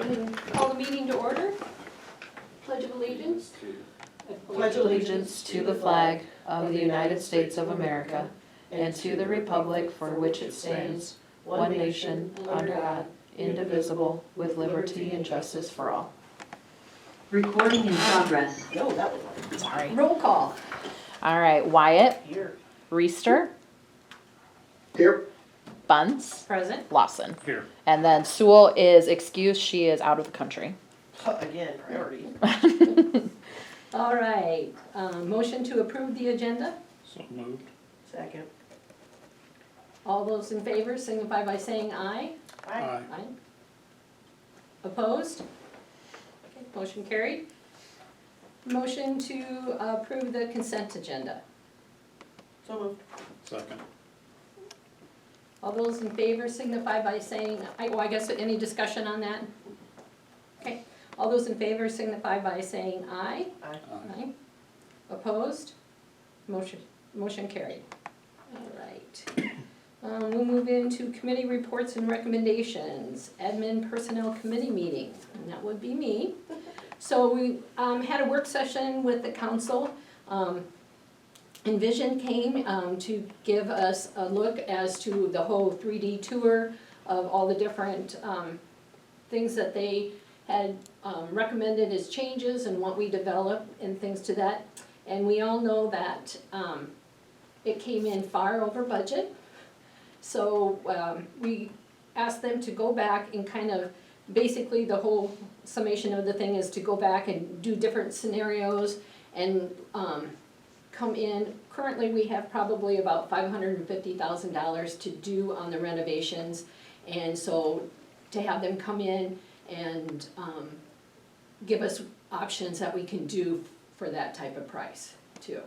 Call the meeting to order. Pledge of allegiance. Pledge allegiance to the flag of the United States of America and to the republic for which it stands, one nation, under God, indivisible, with liberty and justice for all. Recording in progress. No, that was Sorry. roll call. All right, Wyatt, Here. Reister, Here. Bunce, Present. Lawson. Here. And then Sewell is excused, she is out of the country. Again, priority. All right, motion to approve the agenda. So moved. Second. All those in favor signify by saying aye. Aye. Aye. Opposed? Okay, motion carried. Motion to approve the consent agenda. So moved. Second. All those in favor signify by saying aye. Well, I guess any discussion on that? Okay, all those in favor signify by saying aye. Aye. Aye. Opposed? Motion carried. All right. We'll move into committee reports and recommendations. Admin Personnel Committee meeting, and that would be me. So we had a work session with the council. Envision came to give us a look as to the whole 3D tour of all the different things that they had recommended as changes and what we developed and things to that. And we all know that it came in far over budget. So we asked them to go back and kind of, basically the whole summation of the thing is to go back and do different scenarios and come in. Currently, we have probably about $550,000 to do on the renovations. And so to have them come in and give us options that we can do for that type of price too.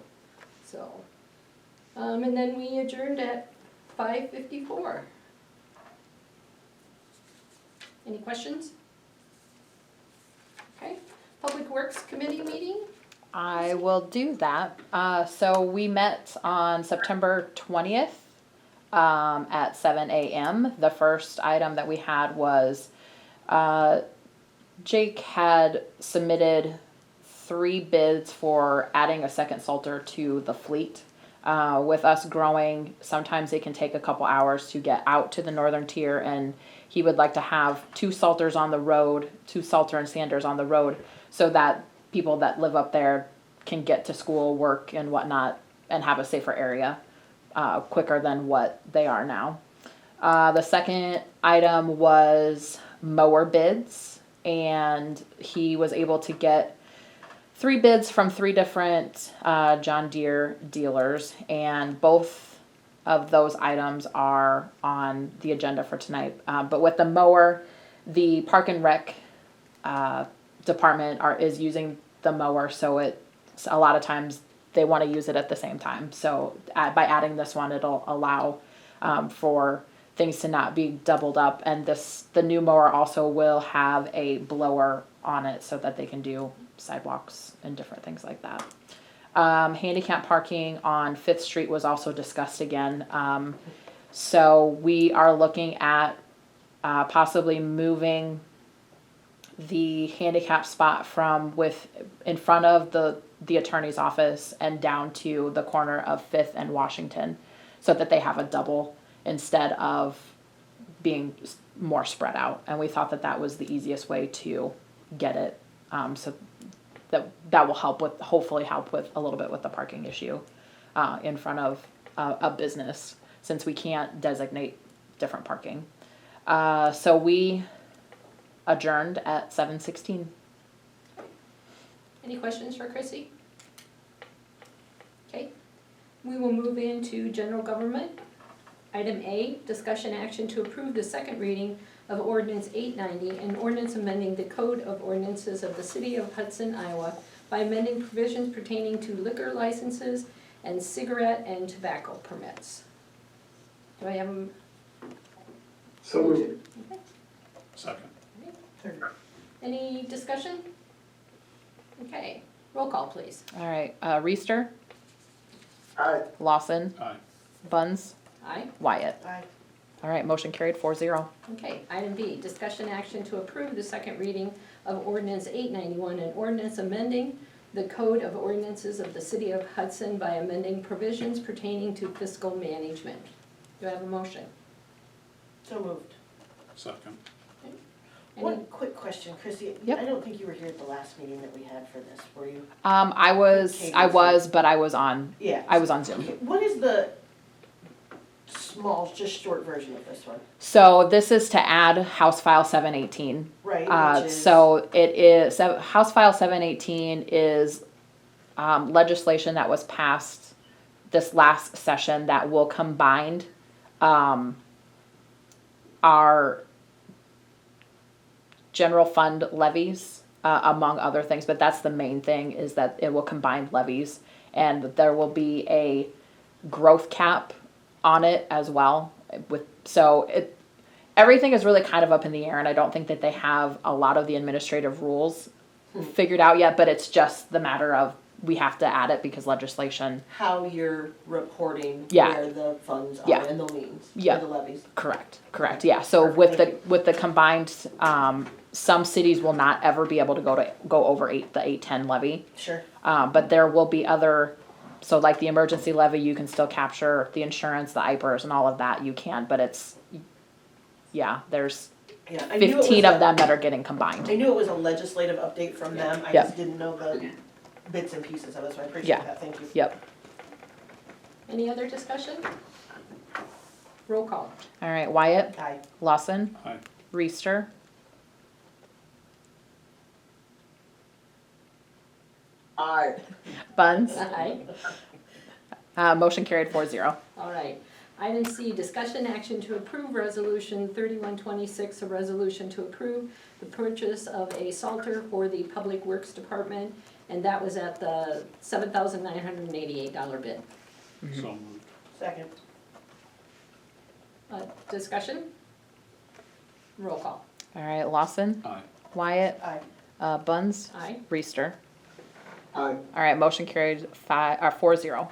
So, and then we adjourned at 5:54. Any questions? Okay, Public Works Committee meeting? I will do that. So we met on September 20th at 7 a.m. The first item that we had was Jake had submitted 3 bids for adding a second salter to the fleet. With us growing, sometimes it can take a couple hours to get out to the northern tier, and he would like to have 2 salters on the road, 2 salter and sanders on the road, so that people that live up there can get to school, work, and whatnot, and have a safer area quicker than what they are now. The second item was mower bids, and he was able to get 3 bids from 3 different John Deere dealers, and both of those items are on the agenda for tonight. But with the mower, the Park and Rec department is using the mower, so a lot of times they want to use it at the same time. So by adding this one, it'll allow for things to not be doubled up. And the new mower also will have a blower on it so that they can do sidewalks and different things like that. Handicap parking on 5th Street was also discussed again. So we are looking at possibly moving the handicap spot from in front of the attorney's office and down to the corner of 5th and Washington, so that they have a double instead of being more spread out. And we thought that was the easiest way to get it, so that will hopefully help with a little bit with the parking issue in front of a business, since we can't designate different parking. So we adjourned at 7:16. Any questions for Chrissy? Okay, we will move into general government. Item A, discussion action to approve the second reading of ordinance 890, an ordinance amending the code of ordinances of the city of Hudson, Iowa by amending provisions pertaining to liquor licenses and cigarette and tobacco permits. Do I have them? So moved. Okay. Second. Any discussion? Okay, roll call please. All right, Reister, Aye. Lawson, Aye. Buns, Aye. Wyatt. Aye. All right, motion carried 4-0. Okay, item B, discussion action to approve the second reading of ordinance 891, an ordinance amending the code of ordinances of the city of Hudson by amending provisions pertaining to fiscal management. Do I have a motion? So moved. Second. Any- One quick question, Chrissy. Yep. I don't think you were here at the last meeting that we had for this, were you? I was, but I was on Yeah. Zoom. Okay, what is the small, just short version of this one? So this is to add House File 718. Right, which is. So it is, House File 718 is legislation that was passed this last session that will combine our general fund levies, among other things, but that's the main thing, is that it will combine levies, and there will be a growth cap on it as well. Everything is really kind of up in the air, and I don't think that they have a lot of the administrative rules figured out yet, but it's just the matter of we have to add it because legislation. How you're reporting Yeah. where the funds are Yeah. and the liens, Yeah. or the levies. Correct, yeah. So Perfect, with the combined, some cities will not ever be able to go over the 810 levy. Sure. But there will be other, so like the emergency levy, you can still capture the insurance, the IPERS and all of that, you can, but it's, yeah, there's Yeah, I knew it was 15 of a- them that are getting combined. I knew it was a legislative update from them, I Yeah. just didn't know the bits and pieces of it, so I appreciate Yeah. that, thank you. Yep. Any other discussion? Roll call. All right, Wyatt, Aye. Lawson, Aye. Reister, Aye. Buns. Aye. Motion carried 4-0. All right. Item C, discussion action to approve resolution 3126, a resolution to approve the purchase of a salter for the Public Works Department, and that was at the $7,988 bid. So moved. Second. Discussion? Roll call. All right, Lawson, Aye. Wyatt, Aye. Buns, Aye. Reister. Aye. All right, motion carried 4-0.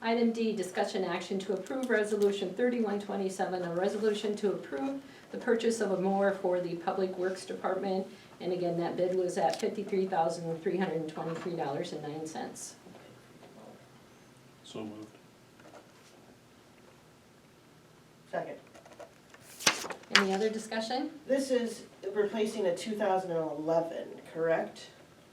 Item D, discussion action to approve resolution 3127, a resolution to approve the purchase of a mower for the Public Works Department. And again, that bid was at $53,323.09. So moved. Second. Any other discussion? This is replacing a 2011, correct?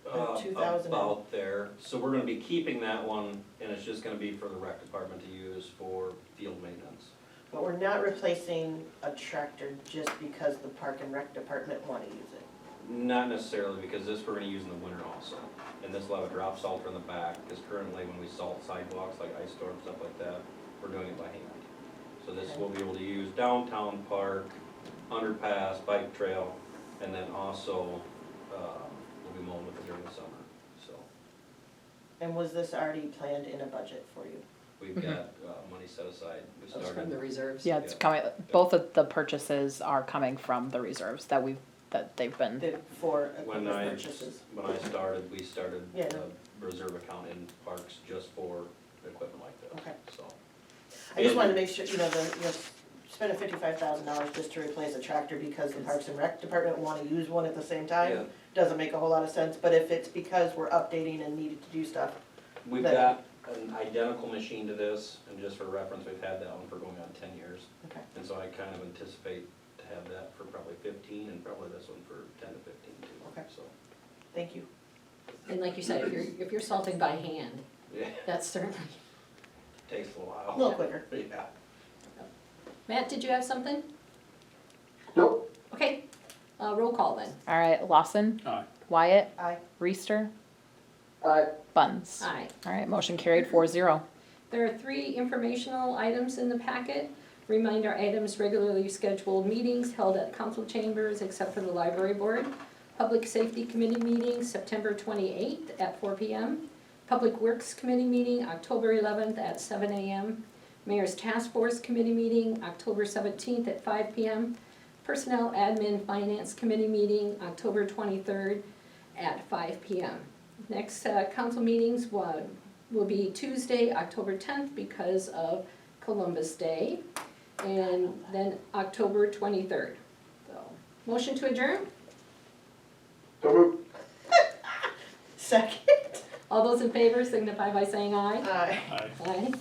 Or 2000 and- About there, so we're gonna be keeping that one, and it's just gonna be for the rec department to use for field maintenance. But we're not replacing a tractor just because the park and rec department wanna use it. Not necessarily, because this we're gonna use in the winter also, and this will have a drop salter in the back, because currently when we salt sidewalks, like ice storm, stuff like that, we're doing it by hand. So this we'll be able to use downtown park, underpass, bike trail, and then also, we'll be mowing with it during the summer, so. And was this already planned in a budget for you? We've got, money set aside, we That's from the started, reserves. Yeah, it's Yeah. coming, both of the purchases are coming from the reserves that they've been, For when equipment I, purchases? when I started, we started Yeah. a reserve account in parks just for equipment like this, Okay. so. I just wanted to make sure, spending $55,000 just to replace a tractor because the Parks and Rec department wanna use one at the same Yeah. time, doesn't make a whole lot of sense, but if it's because we're updating and needed to do stuff, We've That- got an identical machine to this, and just for reference, we've had that one for going on 10 years. okay. And so I kind of anticipate to have that for probably 15, and probably this one for 10 to 15 too. Okay. So, Thank you. And like you said, if you're salting by hand, yeah, that's certainly. takes a while. A little quicker. Yeah. Matt, did you have something? Nope. Okay, roll call then. all right, Lawson, Aye. Wyatt, Aye. Reister, Aye. Buns. Aye. All right, motion carried 4-0. There are 3 informational items in the packet. Reminder items, regularly scheduled meetings held at council chambers except for the library board. Public Safety Committee meeting, September 28th at 4 p.m. Public Works Committee meeting, October 11th at 7 a.m. Mayor's Task Force Committee meeting, October 17th at 5 p.m. Personnel Admin Finance Committee meeting, October 23rd at 5 p.m. Next council meetings will be Tuesday, October 10th because of Columbus Day. and then October 23rd. So, motion to adjourn? So moved. Second. All those in favor signify by saying aye. Aye. Aye. Aye.